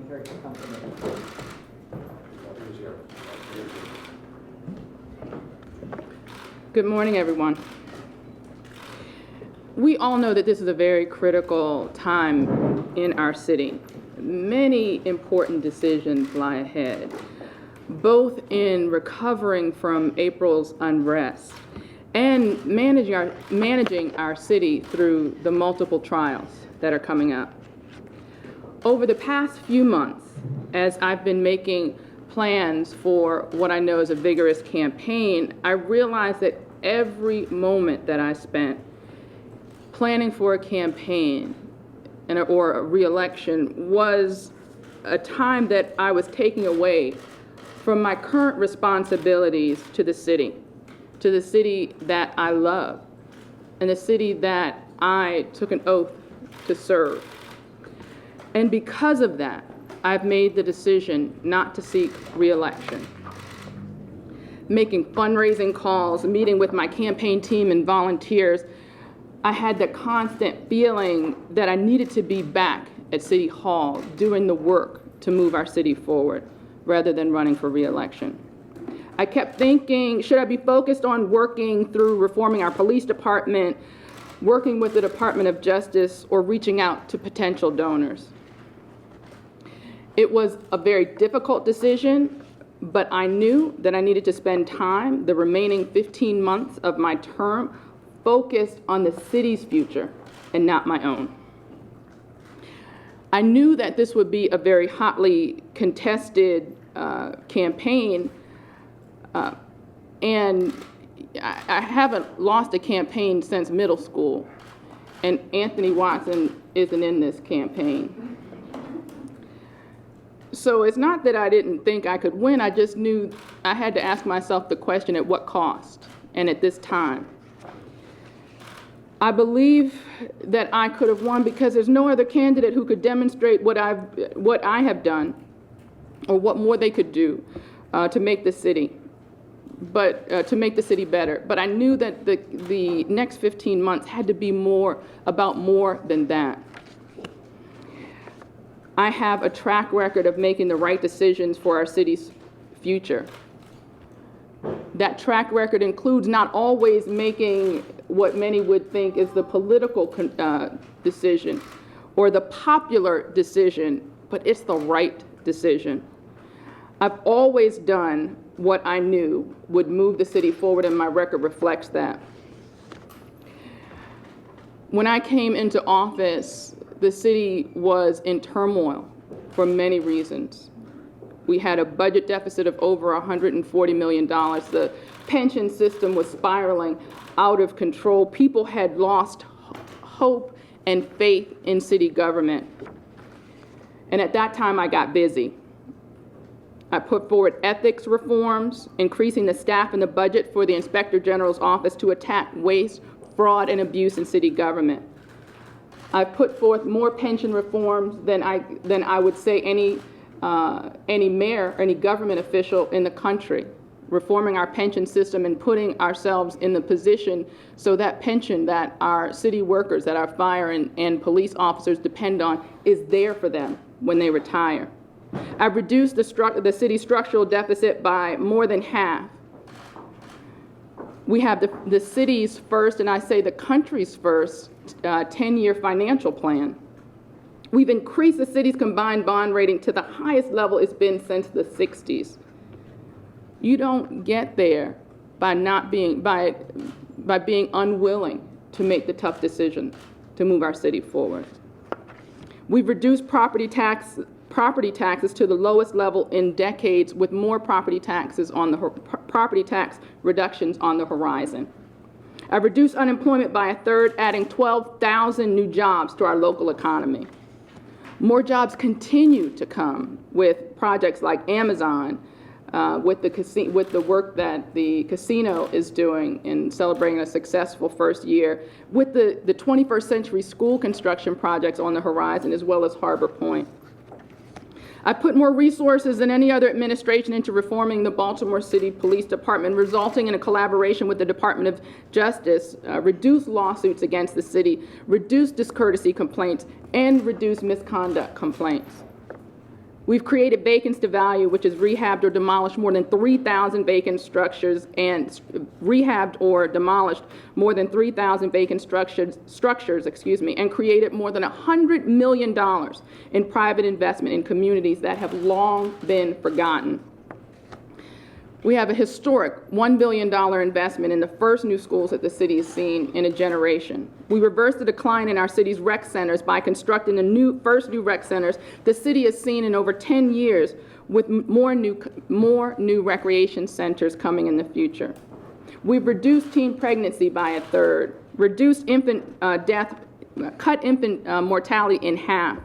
very comfortable. Good morning, everyone. We all know that this is a very critical time in our city. Many important decisions lie ahead, both in recovering from April's unrest and managing our city through the multiple trials that are coming up. Over the past few months, as I've been making plans for what I know is a vigorous campaign, I realized that every moment that I spent planning for a campaign or a reelection was a time that I was taking away from my current responsibilities to the city that I love, and the city that I took an oath to serve. And because of that, I've made the decision not to seek re-election. Making fundraising calls, meeting with my campaign team and volunteers, I had the constant feeling that I needed to be back at City Hall doing the work to move our city forward rather than running for re-election. I kept thinking, should I be focused on working through reforming our police department, working with the Department of Justice, or reaching out to potential donors? It was a very difficult decision, but I knew that I needed to spend time, the remaining 15 months of my term, focused on the city's future and not my own. I knew that this would be a very hotly contested campaign, and I haven't lost a campaign since middle school, and Anthony Watson isn't in this campaign. So it's not that I didn't think I could win, I just knew I had to ask myself the question, at what cost and at this time? I believe that I could have won because there's no other candidate who could demonstrate what I have done or what more they could do to make the city better. But I knew that the next 15 months had to be about more than that. I have a track record of making the right decisions for our city's future. That track record includes not always making what many would think is the political decision or the popular decision, but it's the right decision. I've always done what I knew would move the city forward, and my record reflects that. When I came into office, the city was in turmoil for many reasons. We had a budget deficit of over $140 million. The pension system was spiraling out of control. People had lost hope and faith in city government. And at that time, I got busy. I put forward ethics reforms, increasing the staff and the budget for the Inspector General's office to attack waste, fraud, and abuse in city government. I put forth more pension reforms than I would say any mayor or any government official in the country, reforming our pension system and putting ourselves in the position so that pension that our city workers, that our fire and police officers depend on, is there for them when they retire. I've reduced the city's structural deficit by more than half. We have the city's first, and I say the country's first, 10-year financial plan. We've increased the city's combined bond rating to the highest level it's been since the 60s. You don't get there by being unwilling to make the tough decision to move our city forward. We've reduced property taxes to the lowest level in decades, with more property tax reductions on the horizon. I've reduced unemployment by a third, adding 12,000 new jobs to our local economy. More jobs continue to come with projects like Amazon, with the work that the casino is doing in celebrating a successful first year, with the 21st century school construction projects on the horizon, as well as Harbor Point. I put more resources than any other administration into reforming the Baltimore City Police Department, resulting in a collaboration with the Department of Justice, reduce lawsuits against the city, reduce discourtesy complaints, and reduce misconduct complaints. We've created vacancy to value, which has rehabbed or demolished more than 3,000 vacant structures and rehabbed or demolished more than 3,000 vacant structures, and created more than $100 million in private investment in communities that have long been forgotten. We have a historic $1 billion investment in the first new schools that the city has seen in a generation. We reversed the decline in our city's rec centers by constructing the first new rec centers the city has seen in over 10 years, with more new recreation centers coming in the future. We've reduced teen pregnancy by a third, reduced infant death, cut infant mortality in half,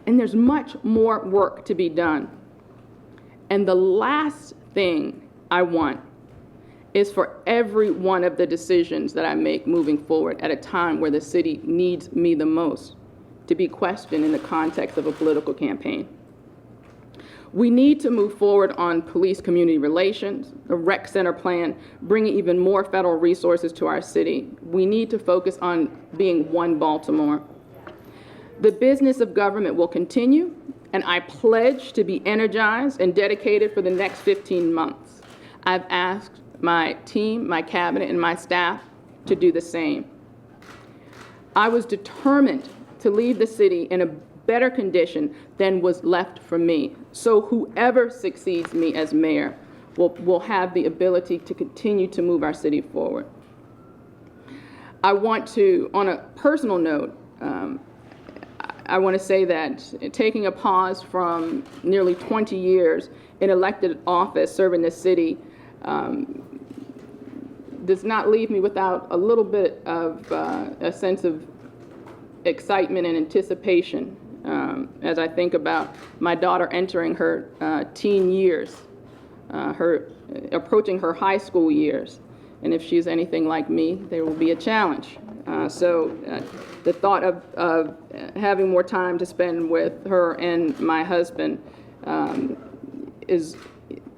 and there's much more work to be done. And the last thing I want is for every one of the decisions that I make moving forward at a time where the city needs me the most to be questioned in the context of a political campaign. We need to move forward on police community relations, a rec center plan, bringing even more federal resources to our city. We need to focus on being one Baltimore. The business of government will continue, and I pledge to be energized and dedicated for the next 15 months. I've asked my team, my cabinet, and my staff to do the same. I was determined to leave the city in a better condition than was left for me. So whoever succeeds me as mayor will have the ability to continue to move our city forward. I want to, on a personal note, I want to say that taking a pause from nearly 20 years in elected office serving the city does not leave me without a little bit of a sense of excitement and anticipation as I think about my daughter entering her teen years, approaching her high school years. And if she's anything like me, there will be a challenge. So the thought of having more time to spend with her and my husband is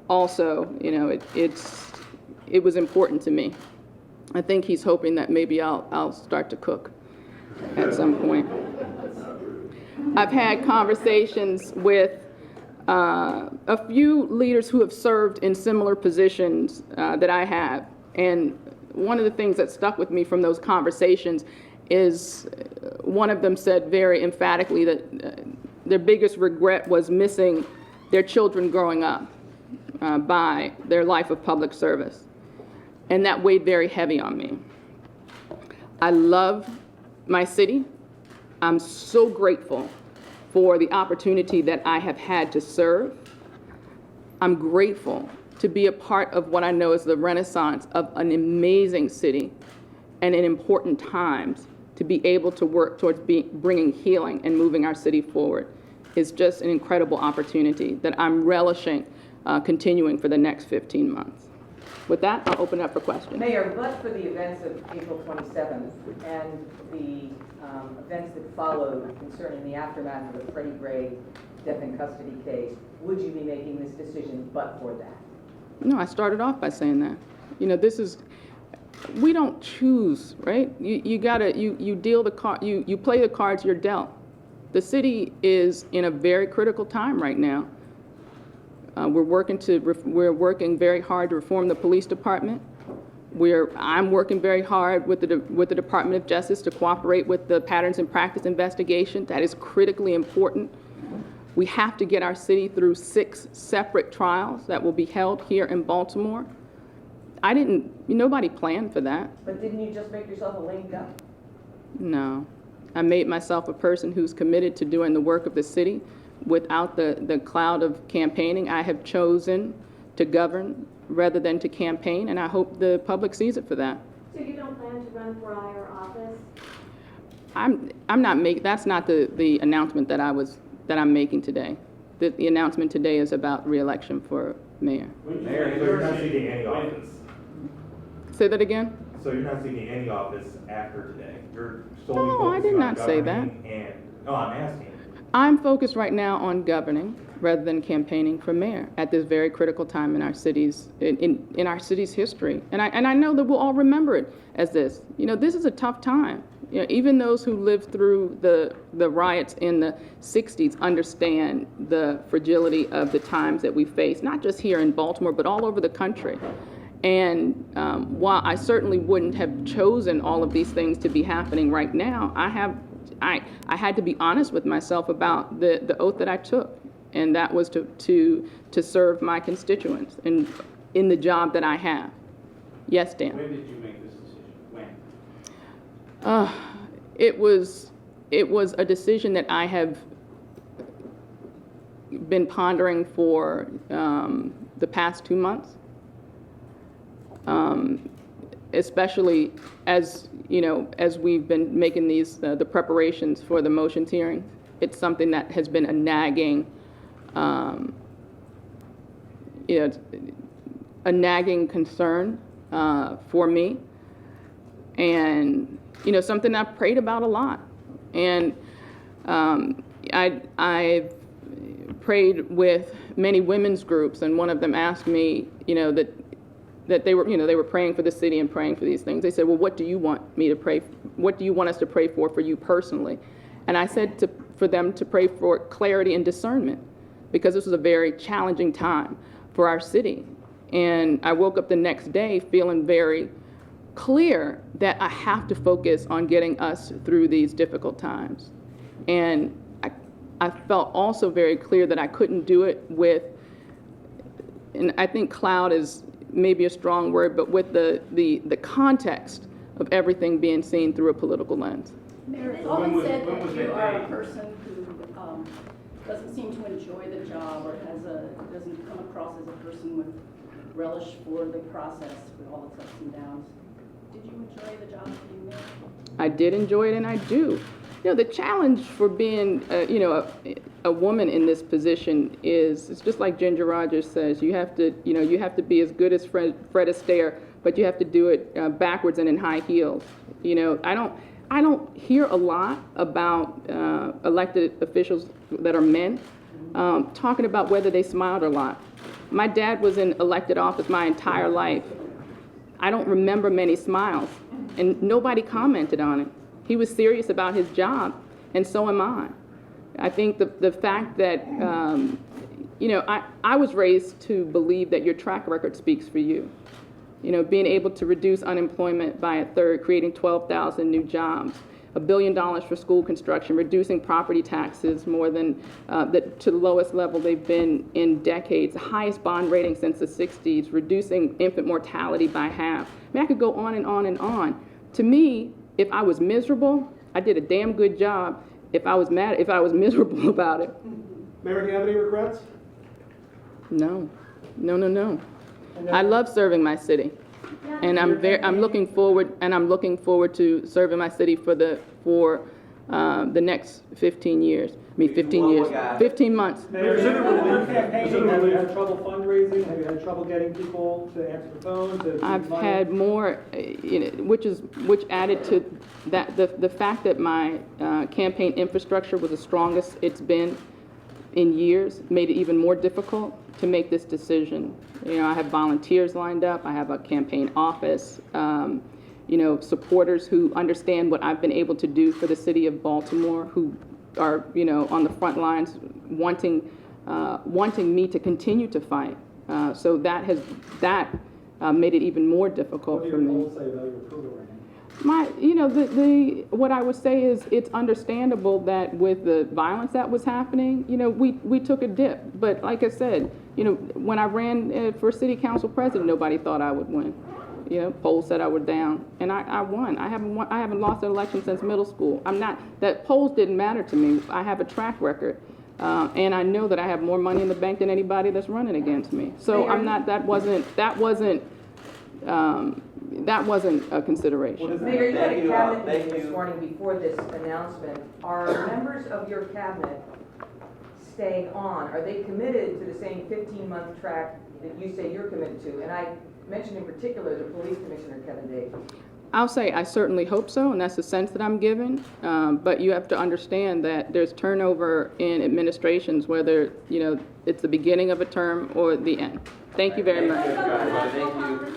also, it was important to me. I think he's hoping that maybe I'll start to cook at some point. I've had conversations with a few leaders who have served in similar positions that I have. And one of the things that stuck with me from those conversations is one of them said very emphatically that their biggest regret was missing their children growing up by their life of public service. And that weighed very heavy on me. I love my city. I'm so grateful for the opportunity that I have had to serve. I'm grateful to be a part of what I know is the renaissance of an amazing city and in important times. To be able to work towards bringing healing and moving our city forward is just an incredible opportunity that I'm relishing continuing for the next 15 months. With that, I'll open it up for questions. Mayor, but for the events of April 27th and the events that followed concerning the aftermath of the Freddie Gray death in custody case, would you be making this decision but for that? No, I started off by saying that. We don't choose, right? You deal the card, you play the cards you're dealt. The city is in a very critical time right now. We're working very hard to reform the police department. I'm working very hard with the Department of Justice to cooperate with the patterns and practice investigation. That is critically important. We have to get our city through 6 separate trials that will be held here in Baltimore. Nobody planned for that. But didn't you just make yourself a lame duck? No. I made myself a person who's committed to doing the work of the city without the cloud of campaigning. I have chosen to govern rather than to campaign, and I hope the public sees it for that. So you don't plan to run for higher office? I'm not making, that's not the announcement that I'm making today. The announcement today is about reelection for mayor. Mayor, so you're not seeking any office? Say that again? So you're not seeking any office after today? You're solely No, I focusing did on not say that. No, I'm asking. I'm focused right now on governing rather than campaigning for mayor at this very critical time in our city's in our city's history. And I know that we'll all remember it as this. This is a tough time. You know, even those who lived through the riots in the 60s understand the fragility of the times that we face, not just here in Baltimore, but all over the country. And while I certainly wouldn't have chosen all of these things to be happening right now, I had to be honest with myself about the oath that I took, and that was to serve my constituents and in the job that I have. Yes, Dan. When did you make this decision? When? It was a decision that I have been pondering for the past 2 months, especially as as we've been making these the preparations for the motions hearing. It's something that has been a nagging, a nagging concern for me, and something I've prayed about a lot. And I've prayed with many women's groups, and one of them asked me, that they were praying for the city and praying for these things. They said, well, what do you want me to pray? What do you want us to pray for you personally? And I said for them to pray for clarity and discernment, because this was a very challenging time for our city. And I woke up the next day feeling very clear that I have to focus on getting us through these difficult times. And I felt also very clear that I couldn't do it with, and I think cloud is maybe a strong word, but with the context of everything being seen through a political lens. Mayor, it's When often was- said when that was you that are day? a person who doesn't seem to enjoy the job, or doesn't come across as a person with relish for the process with all its ups and downs. Did you enjoy the job of being mayor? I did enjoy it, and I do. The challenge for being, a woman in this position is, it's just like Ginger Rogers says, you have to be as good as Fred Astaire, but you have to do it backwards and in high heels. I don't hear a lot about elected officials that are men talking about whether they smiled or not. My dad was in elected office my entire life. I don't remember many smiles, and nobody commented on it. He was serious about his job, and so am I. I think the fact that, I was raised to believe that your track record speaks for you. Being able to reduce unemployment by 1/3, creating 12,000 new jobs, $1 billion for school construction, reducing property taxes more than to the lowest level they've been in decades, the highest bond rating since the 60s, reducing infant mortality by half. I could go on and on and on. To me, if I was miserable, I did a damn good job. If I was miserable about it. Mayor, do you have any regrets? No. I love serving my city, and I'm looking forward to serving my city for the next 15 years. 15 months. Mayor, is it a relief? Have you had trouble fundraising? Have you had trouble getting people to answer the phone? I've had more, which added to that the fact that my campaign infrastructure was the strongest it's been in years made it even more difficult to make this decision. I have volunteers lined up. I have a campaign office. Supporters who understand what I've been able to do for the city of Baltimore, who are on the front lines wanting me to continue to fight. So that made it even more difficult for me. What do your polls say about your approval rating? What I would say is it's understandable that with the violence that was happening, we took a dip. But like I said, when I ran for city council president, nobody thought I would win. Polls said I was down, and I won. I haven't lost an election since middle school. That polls didn't matter to me. I have a track record, and I know that I have more money in the bank than anybody that's running against me. So that wasn't a consideration. Mayor, you had a cabinet meeting this morning before this announcement. Are members of your cabinet staying on? Are they committed to the same 15-month track that you say you're committed to? And I mentioned in particular the police commissioner, Kevin Davis. I'll say I certainly hope so, and that's the sense that I'm given. But you have to understand that there's turnover in administrations, whether it's the beginning of a term or the end. Thank you very much. Thank you.